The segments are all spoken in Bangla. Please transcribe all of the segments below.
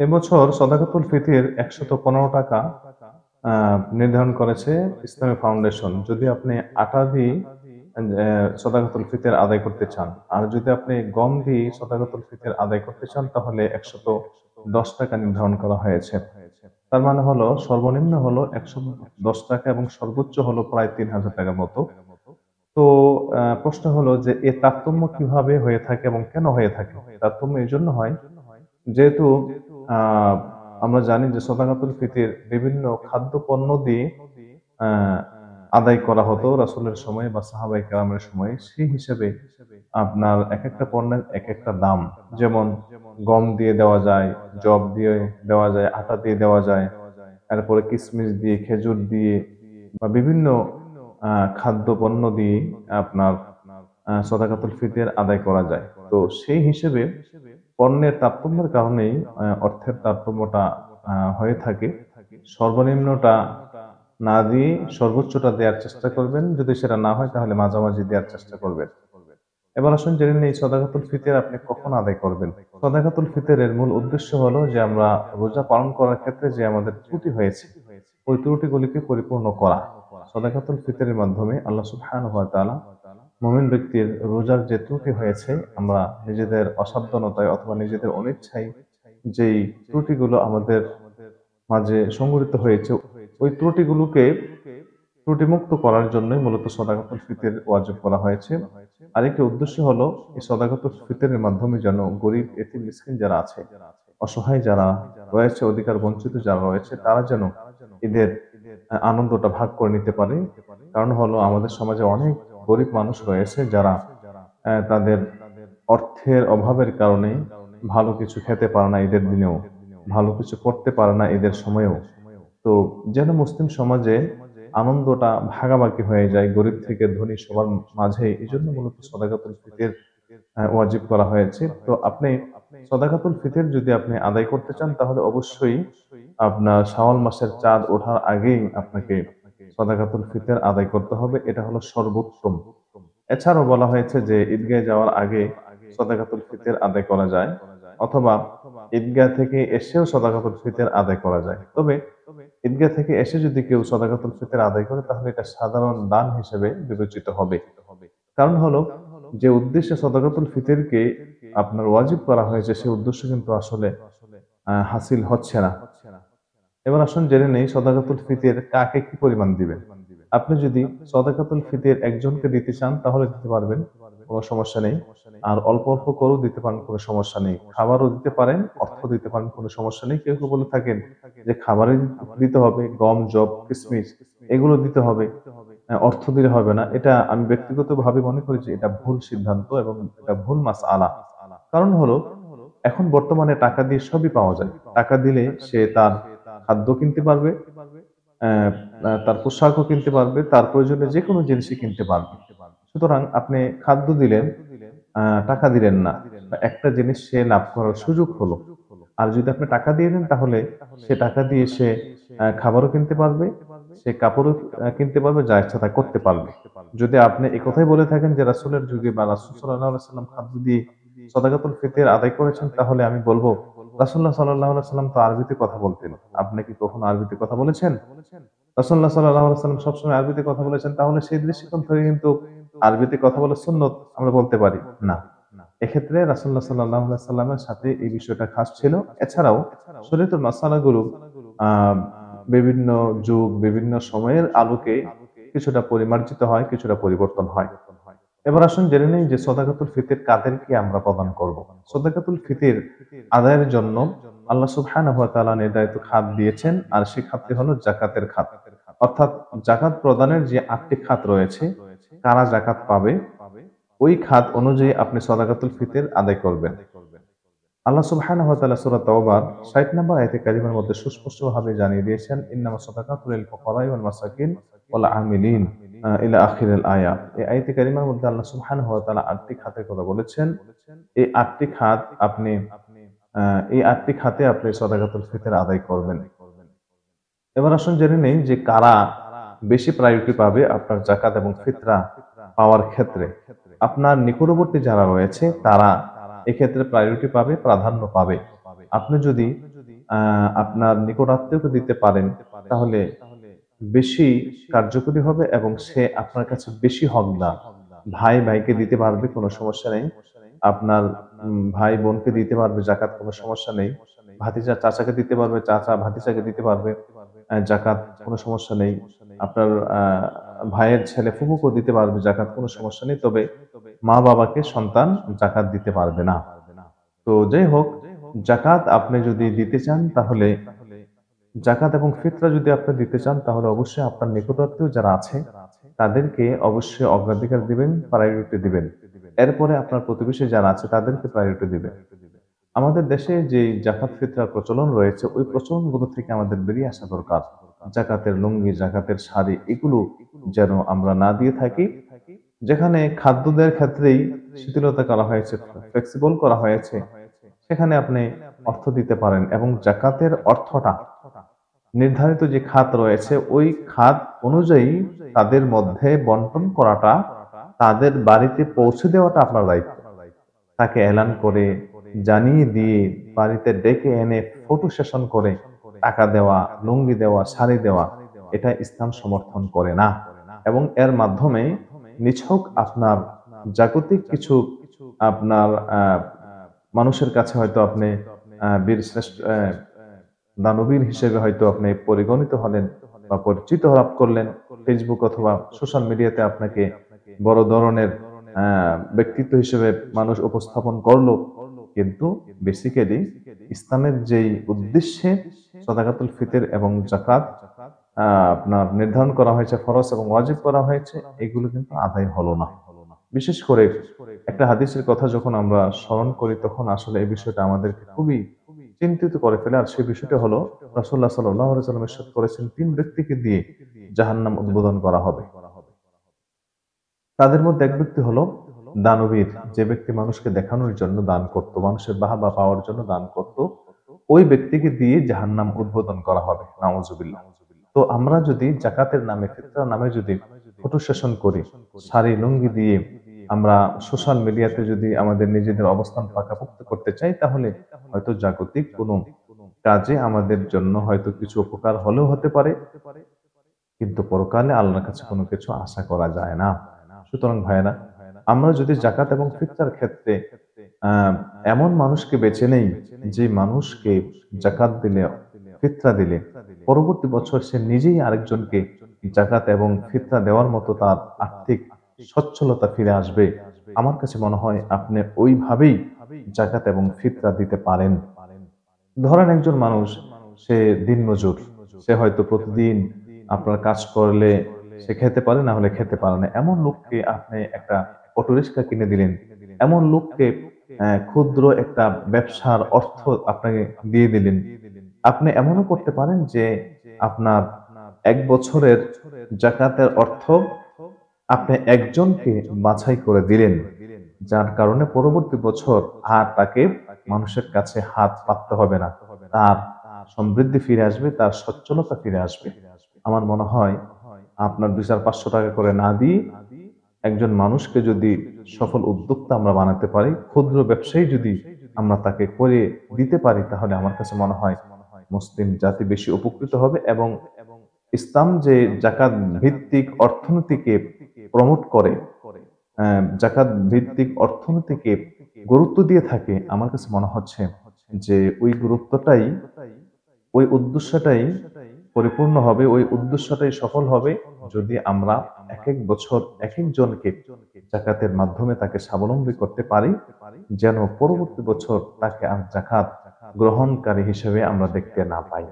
এবছর সদাকাতুল ফিতির ১১৫ টাকা নির্ধারণ করেছে ইসলামী ফাউন্ডেশন। যদি আপনি আটা দিয়ে সদাকাতুল ফিতর আদায় করতে চান, আর যদি আপনি গম দিয়ে সদাকাতুল ফিতর আদায় করতে চান, তাহলে ১১০ টাকা নির্ধারণ করা হয়েছে। তার মানে হলো সর্বনিম্ন হলো ১১০ টাকা এবং সর্বোচ্চ হলো প্রায় ৩,০০০ টাকার মতো। তো প্রশ্ন হলো যে এ তারতম্য কিভাবে হয়ে থাকে এবং কেন হয়ে থাকে? তারতম্য এই জন্য হয়, যেহেতু আহ আমরা জানি যে সদাকাতুল ফিতর বিভিন্ন খাদ্য পণ্য দিয়ে আহ আদায় করা হতো রাসূলের সময় বা সাহাবায়ে কেরামের সময়। সেই হিসেবে আপনার এক একটা পণ্যের এক একটা দাম। যেমন গম দিয়ে দেওয়া যায়, যব দিয়ে দেওয়া যায়, আটা দিয়ে দেওয়া যায়, তারপরে কিশমিশ দিয়ে, খেজুর দিয়ে বা বিভিন্ন খাদ্য পণ্য দিয়ে আপনার সদাকাতুল ফিতর আদায় করা যায়। তো সেই হিসেবে পণ্যের তারতম্যের কারণেই অর্থের তারতম্যটা হয়ে থাকে। সর্বনিম্নটা না দিয়ে সর্বোচ্চটা দেওয়ার চেষ্টা করবেন। যদি সেটা না হয় তাহলে মাঝামাঝি দেওয়ার চেষ্টা করবেন। এবার আসুন জেনে নেই সদাকাতুল ফিতর আপনি কখন আদায় করবেন। সদাকাতুল ফিতরের মূল উদ্দেশ্য হলো যে আমরা রোজা পালন করার ক্ষেত্রে যে আমাদের ত্রুটি হয়েছে, ওই ত্রুটিগুলিকে পরিপূর্ণ করা। সদাকাতুল ফিতরের মাধ্যমে আল্লাহ সুবহানাহু ওয়া তাআলা মুমিন ব্যক্তির রোজার যে ত্রুটি হয়েছে, আমরা নিজেদের অসাবধানতায় অথবা নিজেদের অনিচ্ছায় যেই ত্রুটিগুলো আমাদের মাঝে সংঘটিত হয়েছে, ওই ত্রুটিগুলোকে ত্রুটিমুক্ত করার জন্যই মূলত সদাকাতুল ফিতর ওয়াজিব করা হয়েছে। আরেকটি উদ্দেশ্য হলো এই সদাকাতুল ফিতরের মাধ্যমে যেন গরিব এতিম মিসকিন যারা আছে, অসহায় যারা রয়েছে, অধিকার বঞ্চিত যারা রয়েছে, তারা যেন ঈদের আনন্দটা ভাগ করে নিতে পারে। কারণ হলো আমাদের সমাজে অনেক গরিব মানুষ রয়েছে যারা তাদের অর্থের অভাবের কারণে ভালো কিছু খেতে পারে না ঈদের দিনেও, ভালো কিছু করতে পারে না ঈদের সময়েও। তো যেন মুসলিম সমাজে আনন্দটা ভাগাভাগি হয়ে যায় গরিব থেকে ধনী সবার মাঝে, এই জন্য মূলত সদাকাতুল ফিতর ওয়াজিব করা হয়েছে। তো আপনি সদাকাতুল ফিতর যদি আপনি আদায় করতে চান, তাহলে অবশ্যই আপনার শাওয়াল মাসের চাঁদ ওঠার আগেই আপনাকে সদাকাতুল ফিতর আদায় করতে হবে। এটা হলো সর্বোত্তম। এছাড়াও বলা হয়েছে যে ঈদগাহে যাওয়ার আগে সদাকাতুল ফিতর আদায় করা যায়, অথবা ঈদগাহ থেকে এসেও সদাকাতুল ফিতর আদায় করা যায়। তবে ঈদগাহ থেকে এসে যদি কেউ সদাকাতুল ফিতর আদায় করে, তাহলে এটা সাধারণ দান হিসেবে বিবেচিত হবে। কারণ হলো যে উদ্দেশ্যে সদাকাতুল ফিতরকে আপনার ওয়াজিব করা হয়েছে, সেই উদ্দেশ্য কিন্তু আসলে হাসিল হচ্ছে না। এবার আসুন জেনে নেই সদাকাতুল ফিতর কাকে কি পরিমাণ দিবেন। আপনি যদি সদাকাতুল ফিতর একজনকে দিতে চান তাহলে দিতে পারবেন, কোনো সমস্যা নেই। আর অল্প অল্প করেও দিতে পারেন, কোনো সমস্যা নেই। খাবারও দিতে পারেন, অর্থ দিতে পারেন, কোনো সমস্যা নেই। কেউ কেউ বলে থাকেন যে খাবারে দিতে হবে, গম, যব, কিশমিশ এগুলো দিতে হবে, অর্থ দিলে হবে না। এটা আমি ব্যক্তিগতভাবে মনে করি যে এটা ভুল সিদ্ধান্ত এবং এটা ভুল মাসআলা। কারণ হলো এখন বর্তমানে টাকা দিয়ে সবই পাওয়া যায়। টাকা দিলে সে তার খাদ্য কিনতে পারবে, আহ, তার পোশাকও কিনতে পারবে, তার প্রয়োজনীয় যে কোনো জিনিসই কিনতে পারবে। সুতরাং আপনি খাদ্য দিলেন, টাকা দিলেন না, বা একটা জিনিস সে লাভ করার সুযোগ হলো। আর যদি আপনি টাকা দিয়ে দেন, তাহলে সে টাকা দিয়ে সে খাবারও কিনতে পারবে, সে কাপড়ও কিনতে পারবে, যা ইচ্ছা তা করতে পারবে। যদি আপনি এই কথাই বলে থাকেন যে রাসূলের যুগে বা রাসূল সাল্লাল্লাহু আলাইহি সাল্লাম খাদ্য দিয়ে সদাকাতুল ফিতর আদায় করেছেন, তাহলে আমি বলবো রাসূলুল্লাহ সাল্লাল্লাহু আলাইহি সাল্লাম তো আরবিতে কথা বলতেন। আপনি কি কখনো আরবিতে কথা বলেছেন? রাসূলুল্লাহ সাল্লাল্লাহু আলাইহি সাল্লাম সবসময় আরবিতে কথা বলেছেন, তাহলে সেই দৃষ্টিকোণ থেকে কিন্তু আরবিতে কথা বলা সুন্নত আমরা বলতে পারি না। এক্ষেত্রে রাসূলুল্লাহ সাল্লাল্লাহু আলাইহি সাল্লামের সাথে এই বিষয়টা খাস ছিল। এছাড়াও শরীয়তের মাসআলাগুলো আহ বিভিন্ন যুগ, বিভিন্ন সময়ের আলোকে কিছুটা পরিমার্জিত হয়, কিছুটা পরিবর্তন হয়। এবার আসুন জেনে নেই যে সদাকাতুল ফিতর কাদেরকে আমরা প্রদান করব। সদাকাতুল ফিতর আদায়ের জন্য আল্লাহ সুবহানাহু ওয়া তাআলা নির্ধারিত খাত দিয়েছেন, আর সেই খাতটি হলো যাকাতের খাত। অর্থাৎ যাকাত প্রদানের যে ৮টি খাত রয়েছে, কারা যাকাত পাবে, ওই খাত অনুযায়ী আপনি সদাকাতুল ফিতর আদায় করবেন। আল্লাহ সুবহানাহু ওয়া তাআলা সূরা তাওবার ৬০ নম্বর আয়াতে কারিমার মধ্যে সুস্পষ্টভাবে জানিয়ে দিয়েছেন, ইন্নামাস সাদাকাতু লিল ফুকারাই ওয়াল মাসাকিন ওয়াল আমিলিন ইলা আখিরিল আয়া। এই আয়াতে কারিমার মধ্যে আল্লাহ সুবহানাহু ওয়া তাআলা ৮টি খাতের কথা বলেছেন। এই ৮টি খাত আপনি এই ৮টি খাতে আপনি সদাকাতুল ফিতর আদায় করবেন। এবার আসুন জেনে নেই যে কারা বেশি প্রায়োরিটি পাবে আপনার যাকাত এবং ফিতরা পাওয়ার ক্ষেত্রে। আপনার নিকটবর্তী যারা রয়েছে তারা এক্ষেত্রে প্রায়োরিটি পাবে, প্রাধান্য পাবে। আপনি যদি আপনার নিকটাত্মীয়কে দিতে পারেন, তাহলে বেশি কার্যকরী হবে এবং সে আপনার কাছে বেশি হকদার। ভাই ভাইকে দিতে পারবে, কোনো সমস্যা নেই। আপনার ভাই বোনকে দিতে পারবে জাকাত, কোনো সমস্যা নেই। ভাতিজা চাচাকে দিতে পারবে, চাচা ভাতিজাকে দিতে পারবে জাকাত, কোনো সমস্যা নেই। আপনার ভাইয়ের ছেলে ফুফুকেও দিতে পারবে জাকাত, কোনো সমস্যা নেই। তবে মা বাবাকে সন্তান জাকাত দিতে পারবে না। তো যাই হোক, জাকাত আপনি যদি দিতে চান তাহলে, জাকাত এবং ফিতরা যদি আপনি দিতে চান তাহলে অবশ্যই আপনার নিকটাত্মীয় যারা আছে তাদেরকে অবশ্যই অগ্রাধিকার দিবেন, প্রায়োরিটি দিবেন। এরপরে আপনার প্রতিবেশী যারা আছে তাদেরকে প্রায়োরিটি দিবেন। আমাদের দেশে যে জাকাত ফিতরার প্রচলন রয়েছে, ওই প্রচলনগুলো থেকে আমাদের বেরিয়ে আসা দরকার। জাকাতের লুঙ্গি, জাকাতের শাড়ি, এগুলো যেন আমরা না দিয়ে থাকি। যেখানে খাদ্যদের ক্ষেত্রেই শিথিলতা করা হয়েছে, ফ্লেক্সিবল করা হয়েছে, সেখানে আপনি অর্থ দিতে পারেন এবং জাকাতের অর্থটা নির্ধারিত যে খাত রয়েছে ওই খাত অনুযায়ী তাদের মধ্যে বন্টন করাটা, তাদের বাড়িতে পৌঁছে দেওয়াটা আপনার দায়িত্ব। তাকে এলান করে জানিয়ে দিয়ে বাড়িতে ডেকে এনে ফটো সেশন করে টাকা দেওয়া, লুঙ্গি দেওয়া, শাড়ি দেওয়া, এটা ইসলাম সমর্থন করে না। এবং এর মাধ্যমে নিছক আপনার জাগতিক কিছু আপনার মানুষের কাছে হয়তো আপনি বীর শ্রেষ্ঠ দানবীর হিসেবে হয়তো আপনি পরিগণিত হলেন বা পরিচিত লাভ করলেন। ফেসবুক অথবা সোশ্যাল মিডিয়াতে আপনাকে বড় ধরনের ব্যক্তিত্ব হিসেবে মানুষ উপস্থাপন করলো, কিন্তু বেসিক্যালি ইসলামের যেই উদ্দেশ্যে সাদাকাতুল ফিতর এবং জাকাত আপনার নির্ধারণ করা হয়েছে, ফরজ এবং ওয়াজিব করা হয়েছে, এগুলো কিন্তু আদায় হলো না। বিশেষ করে একটা হাদিসের কথা যখন আমরা স্মরণ করি তখন আসলে এই বিষয়টা আমাদেরকে খুবই চিন্তিত করে ফেলে। আর সেই বিষয়টা হলো, রাসূলুল্লাহ সাল্লাল্লাহু আলাইহি ওয়াসাল্লাম ইরশাদ করেছেন, তিন ব্যক্তিকে দিয়ে জাহান্নাম উদ্বোধন করা হবে। তাদের মধ্যে এক ব্যক্তি হলো দানবীর, যে ব্যক্তি মানুষকে দেখানোর জন্য দান করত, মানুষের বাহবা পাওয়ার জন্য দান করত, ওই ব্যক্তিকে দিয়ে জাহান্নাম উদ্বোধন করা হবে, নাউজুবিল্লাহ। তো আমরা যদি জাকাতের নামে, ফিতরার নামে যদি ফটো সেশন করি, শাড়ি লুঙ্গি দিয়ে আমরা সোশ্যাল মিডিয়াতে যদি আমাদের নিজেদের অবস্থান পাকাপোক্ত করতে চাই, তাহলে হয়তো জাগতিক কোনো কাজে আমাদের জন্য হয়তো কিছু উপকার হলেও হতে পারে, কিন্তু পরকালে আল্লাহর কাছে কোনো কিছু আশা করা যায় না। সুতরাং ভাইয়েরা, আমরা যদি জাকাত এবং ফিতরার ক্ষেত্রে আহ এমন মানুষকে বেছে নেই যে মানুষকে জাকাত দিলে, ফিতরা দিলে পরবর্তী বছর সে নিজেই আরেকজনকে জাকাত এবং ফিতরা দেওয়ার মতো তার আর্থিক সচ্ছলতা ফিরে আসবে, আমার কাছে মনে হয় আপনি ওইভাবেই জাকাত এবং ফিতরা দিতে পারেন। ধরেন একজন মানুষ, সে দিনমজুর, সে হয়তো প্রতিদিন আপনার কাজ করলে সে খেতে পারে, না হলে খেতে পারে না, এমন লোককে আপনি একটা অটোরিক্সা কিনে দিলেন, এমন লোককে ক্ষুদ্র একটা ব্যবসার অর্থ আপনাকে দিয়ে দিলেন। আপনি এমনও করতে পারেন যে আপনার এক বছরের জাকাতের অর্থ আপনি একজনকে বাছাই করে দিলেন, যার কারণে পরবর্তী বছর আর তাকে মানুষের কাছে হাত পাততে হবে না, তার সমৃদ্ধি ফিরে আসবে, তার সচ্ছলতা ফিরে আসবে। আমার মনে হয় আপনার 200-500 টাকা করে না দিয়ে একজন মানুষকে যদি সফল উদ্যোক্তা আমরা বানাতে পারি, ক্ষুদ্র ব্যবসায়ী যদি আমরা তাকে করে দিতে পারি, তাহলে আমার কাছে মনে হয় মুসলিম জাতি বেশি উপকৃত হবে। এবং ইসলাম যে জাকাত ভিত্তিক অর্থনীতিকে প্রমোট করে, জাকাত ভিত্তিক অর্থনীতিকে গুরুত্ব দিয়ে থাকে, আমার কাছে মনে হচ্ছে যে ওই গুরুত্বটাই, ওই উদ্দেশ্যটাই পরিপূর্ণ হবে, ওই উদ্দেশ্যটাই সফল হবে যদি আমরা এক এক বছর এক একজনকে জাকাতের মাধ্যমে তাকে স্বাবলম্বী করতে পারি, যেন পরবর্তী বছর তাকে আর জাকাত গ্রহণকারী হিসেবে আমরা দেখতে না পাই।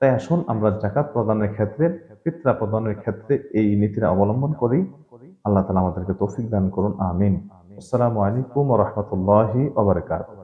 তাই আসুন আমরা জাকাত প্রদানের ক্ষেত্রে, ফিতরা প্রদানের ক্ষেত্রে এই নীতির অবলম্বন করি। আল্লাহ তাআলা আমাদেরকে তৌফিক দান করুন, আমিন। আসসালামু আলাইকুম ওয়া রাহমাতুল্লাহি ওয়া বারাকাতুহু।